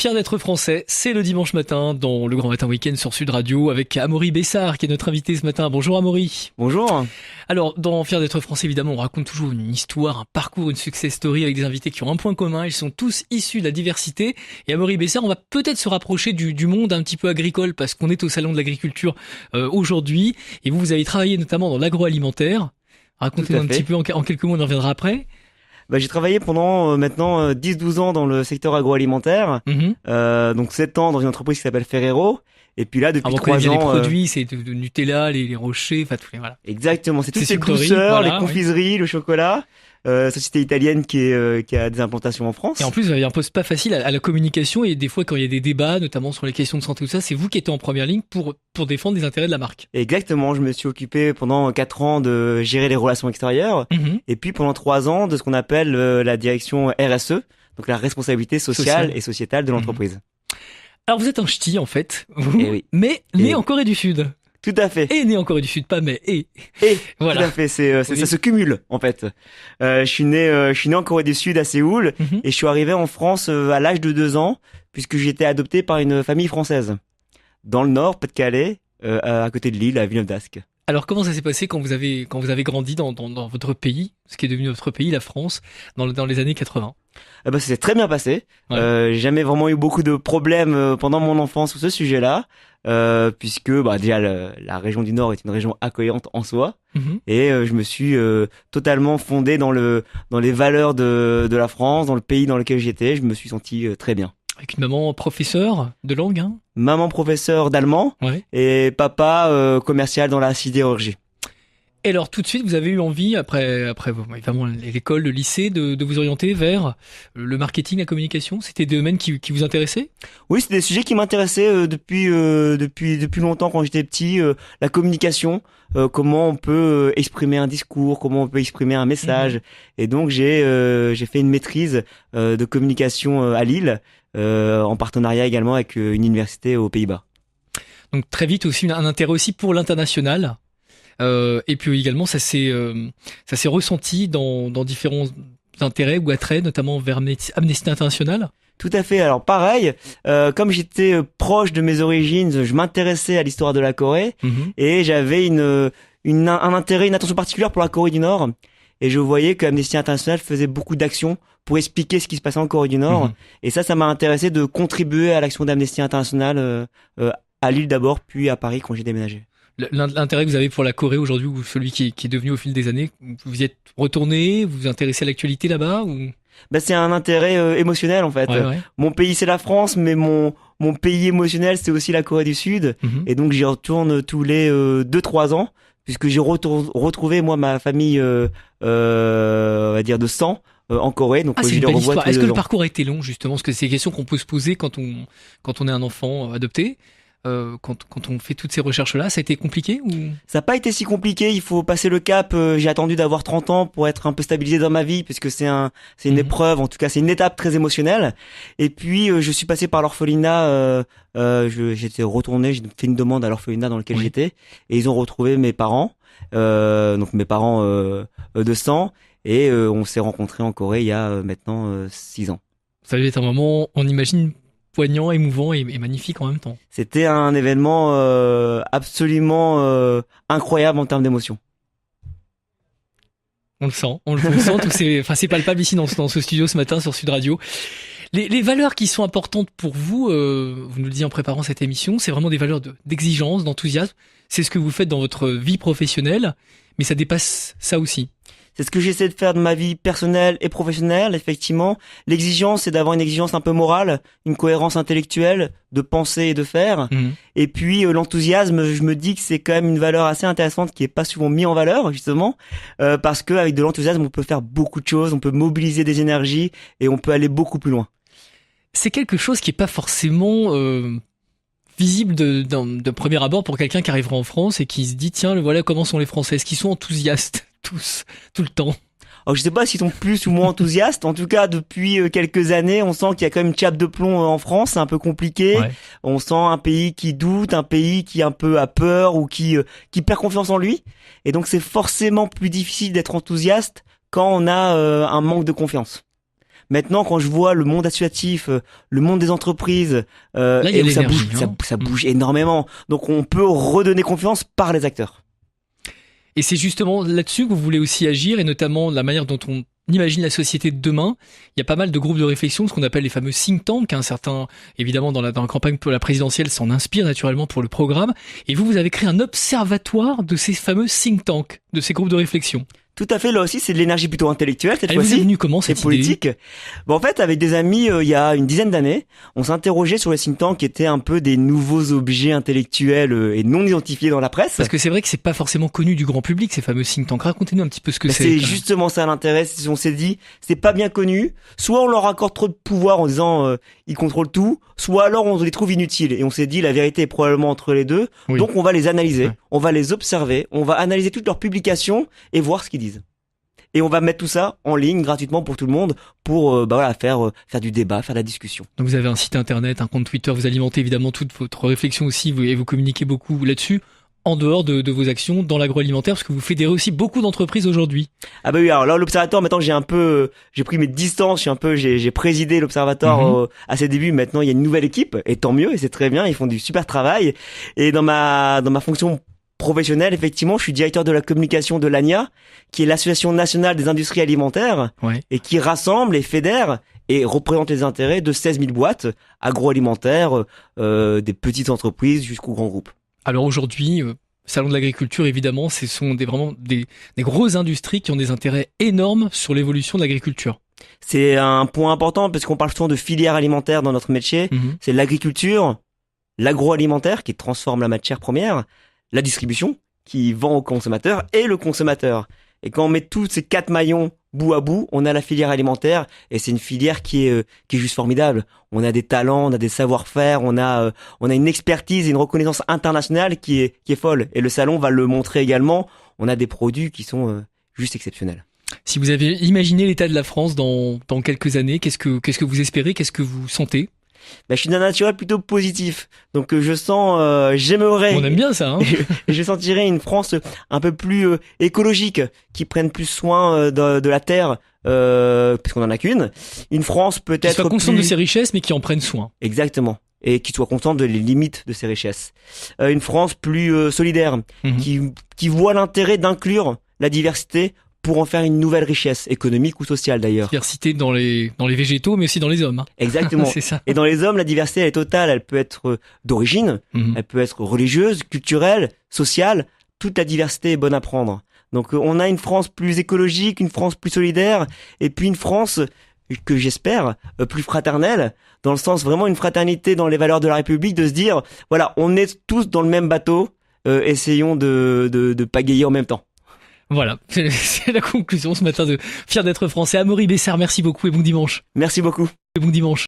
Fier d'être français, c'est le dimanche matin dans le Grand Matin Week-end sur Sud Radio avec Amaury Bessard qui est notre invité ce matin. Bonjour Amaury. Bonjour. Alors dans Fier d'être français évidemment on raconte toujours une histoire, un parcours, une success story avec des invités qui ont un point commun. Ils sont tous issus de la diversité et Amaury Bessard on va peut-être se rapprocher du monde un petit peu agricole parce qu'on est au salon de l'agriculture aujourd'hui et vous avez travaillé notamment dans l'agroalimentaire. Racontez-nous un petit peu en quelques mots, on en reviendra après. J'ai travaillé pendant maintenant 10-12 ans dans le secteur agroalimentaire, donc 7 ans dans une entreprise qui s'appelle Ferrero, et puis là depuis 3 ans... les produits, c'est de Nutella, les rochers, enfin tous les... Voilà. Exactement, c'est toutes ces douceurs, les confiseries, le chocolat, société italienne qui a des implantations en France. Et en plus, vous avez un poste pas facile à la communication, et des fois quand il y a des débats, notamment sur les questions de santé, tout ça, c'est vous qui êtes en première ligne pour défendre les intérêts de la marque. Exactement, je me suis occupé pendant 4 ans de gérer les relations extérieures, et puis pendant 3 ans de ce qu'on appelle la direction RSE, donc la responsabilité sociale et sociétale de l'entreprise. Alors vous êtes un ch'ti en fait, vous, oui. Mais né en Corée du Sud. Tout à fait. Et né en Corée du Sud, pas mais et voilà. Tout à fait, ça se cumule en fait. Je suis né en Corée du Sud à Séoul et je suis arrivé en France à l'âge de 2 ans puisque j'ai été adopté par une famille française dans le Nord, Pas-de-Calais, à côté de Lille, à Villeneuve-d'Ascq. Alors comment ça s'est passé quand vous avez grandi dans votre pays, ce qui est devenu votre pays, la France, dans les années 80? Ça s'est très bien passé. Ouais. J'ai jamais vraiment eu beaucoup de problèmes pendant mon enfance sur ce sujet-là, puisque déjà la région du Nord est une région accueillante en soi, et je me suis totalement fondé dans les valeurs de la France, dans le pays dans lequel j'étais. Je me suis senti très bien. Avec une maman professeure de langue, hein? Maman professeur d'allemand, et papa commercial dans la sidérurgie. Et alors tout de suite, vous avez eu envie, après évidemment l'école, le lycée, de vous orienter vers le marketing, la communication? C'était des domaines qui vous intéressaient? Oui, c'est des sujets qui m'intéressaient depuis longtemps quand j'étais petit. La communication, comment on peut exprimer un discours, comment on peut exprimer un message. Et donc j'ai fait une maîtrise de communication à Lille, en partenariat également avec une université aux Pays-Bas. Donc très vite aussi un intérêt aussi pour l'international. Et puis également ça s'est ressenti dans différents intérêts ou attraits, notamment vers Amnesty International. Tout à fait. Alors pareil, comme j'étais proche de mes origines, je m'intéressais à l'histoire de la Corée et j'avais un intérêt, une attention particulière pour la Corée du Nord. Et je voyais que Amnesty International faisait beaucoup d'actions pour expliquer ce qui se passait en Corée du Nord. Et ça m'a intéressé de contribuer à l'action d'Amnesty International à Lille d'abord, puis à Paris quand j'ai déménagé. L'intérêt que vous avez pour la Corée aujourd'hui, ou celui qui est devenu au fil des années, vous y êtes retourné, vous vous intéressez à l'actualité là-bas ou... C'est un intérêt émotionnel en fait. Ouais. Mon pays c'est la France, mais mon pays émotionnel c'est aussi la Corée du Sud. Et donc j'y retourne tous les 2-3 ans, puisque j'ai retrouvé moi ma famille, on va dire de sang en Corée. Donc c'est une belle histoire. Est-ce que le parcours a été long justement? Parce que c'est des questions qu'on peut se poser quand on est un enfant adopté. Quand on fait toutes ces recherches-là, ça a été compliqué ou... Ça n'a pas été si compliqué, il faut passer le cap. J'ai attendu d'avoir 30 ans pour être un peu stabilisé dans ma vie, puisque c'est une épreuve, en tout cas c'est une étape très émotionnelle. Et puis je suis passé par l'orphelinat, j'étais retourné, j'ai fait une demande à l'orphelinat dans lequel j'étais, et ils ont retrouvé mes parents, donc mes parents de sang, et on s'est rencontrés en Corée il y a maintenant 6 ans. Ça devait être un moment, on imagine, poignant, émouvant et magnifique en même temps. C'était un événement absolument incroyable en termes d'émotion. On le sent, c'est palpable ici dans ce studio ce matin sur Sud Radio. Les valeurs qui sont importantes pour vous, vous nous le disiez en préparant cette émission, c'est vraiment des valeurs d'exigence, d'enthousiasme. C'est ce que vous faites dans votre vie professionnelle, mais ça dépasse ça aussi. C'est ce que j'essaie de faire de ma vie personnelle et professionnelle, effectivement. L'exigence, c'est d'avoir une exigence un peu morale, une cohérence intellectuelle, de penser et de faire. Et puis l'enthousiasme, je me dis que c'est quand même une valeur assez intéressante qui est pas souvent mise en valeur, justement, parce que avec de l'enthousiasme, on peut faire beaucoup de choses, on peut mobiliser des énergies et on peut aller beaucoup plus loin. C'est quelque chose qui est pas forcément visible de premier abord pour quelqu'un qui arrivera en France et qui se dit tiens, voilà comment sont les Français, est-ce qu'ils sont enthousiastes tous, tout le temps? Alors, je sais pas s'ils sont plus ou moins enthousiastes. En tout cas, depuis quelques années, on sent qu'il y a quand même une chape de plomb en France. C'est un peu compliqué. On sent un pays qui doute, un pays qui un peu a peur ou qui perd confiance en lui. Et donc, c'est forcément plus difficile d'être enthousiaste quand on a un manque de confiance. Maintenant, quand je vois le monde associatif, le monde des entreprises, Là, il y a et où ça l'énergie, bouge, hein. ça bouge énormément. Donc, on peut redonner confiance par les acteurs. Et c'est justement là-dessus que vous voulez aussi agir, et notamment la manière dont on imagine la société de demain. Il y a pas mal de groupes de réflexion, ce qu'on appelle les fameux think tanks. Certains, évidemment, dans la campagne pour la présidentielle, s'en inspirent naturellement pour le programme. Et vous avez créé un observatoire de ces fameux think tanks, de ces groupes de réflexion. Tout à fait, là aussi, c'est de l'énergie plutôt intellectuelle cette Allez, vous fois-ci. êtes venu comment C'est cette idée? politique. Bon, en fait, avec des amis, il y a une dizaine d'années, on s'interrogeait sur les think tanks qui étaient un peu des nouveaux objets intellectuels et non identifiés dans la presse. Parce que c'est vrai que c'est pas forcément connu du grand public, ces fameux think tanks. Racontez-nous un petit peu ce que Bah, c'est. c'est justement ça l'intérêt. On s'est dit, c'est pas bien connu. Soit on leur accorde trop de pouvoir en disant ils contrôlent tout, soit alors on les trouve inutiles. Et on s'est dit la vérité est probablement entre les deux. Oui. Donc on va les analyser, Ouais. on va les observer, on va analyser toutes leurs publications et voir ce qu'ils disent. Et on va mettre tout ça en ligne gratuitement pour tout le monde pour faire du débat, faire de la discussion. Donc vous avez un site internet, un compte Twitter, vous alimentez évidemment toute votre réflexion aussi, et vous communiquez beaucoup là-dessus, en dehors de vos actions dans l'agroalimentaire, parce que vous fédérez aussi beaucoup d'entreprises aujourd'hui. Ah bah oui, alors là l'observatoire maintenant j'ai pris mes distances, j'ai présidé l'observatoire à ses débuts. Maintenant il y a une nouvelle équipe et tant mieux, et c'est très bien, ils font du super travail. Et dans ma fonction professionnelle, effectivement, je suis directeur de la communication de l'ANIA, qui est l'Association nationale des industries alimentaires, Ouais. et qui rassemble et fédère et représente les intérêts de 16 000 boîtes agroalimentaires, des petites entreprises jusqu'aux grands groupes. Alors aujourd'hui, Salon de l'agriculture, évidemment, ce sont vraiment des grosses industries qui ont des intérêts énormes sur l'évolution de l'agriculture. C'est un point important parce qu'on parle souvent de filière alimentaire dans notre métier. C'est l'agriculture, l'agroalimentaire qui transforme la matière première, la distribution qui vend au consommateur et le consommateur. Et quand on met tous ces 4 maillons bout à bout, on a la filière alimentaire et c'est une filière qui est juste formidable. On a des talents, on a des savoir-faire, on a une expertise et une reconnaissance internationale qui est folle. Et le salon va le montrer également. On a des produits qui sont juste exceptionnels. Si vous avez imaginé l'état de la France dans quelques années, qu'est-ce que vous espérez, qu'est-ce que vous sentez? Je suis d'un naturel plutôt positif, donc je sens, j'aimerais. On aime bien ça, hein. Je sentirais une France un peu plus écologique, qui prenne plus soin de la terre, puisqu'on en a qu'une. Une France Qui peut-être soit consciente plus... de ses richesses, mais qui en prenne soin. Exactement. Et qui soit consciente des limites de ses richesses. Une France plus solidaire, qui voit l'intérêt d'inclure la diversité pour en faire une nouvelle richesse, économique ou sociale d'ailleurs. Diversité dans les végétaux, mais aussi dans les hommes. Hein. Exactement. C'est ça. Et dans les hommes, la diversité elle est totale. Elle peut être d'origine, elle peut être religieuse, culturelle, sociale. Toute la diversité est bonne à prendre. Donc on a une France plus écologique, une France plus solidaire, et puis une France que j'espère plus fraternelle, dans le sens vraiment une fraternité dans les valeurs de la République, de se dire voilà, on est tous dans le même bateau, essayons de pagayer en même temps. Voilà, c'est la conclusion ce matin de Fier d'être français. Amaury Bessard, merci beaucoup et bon dimanche. Merci beaucoup. Et bon dimanche.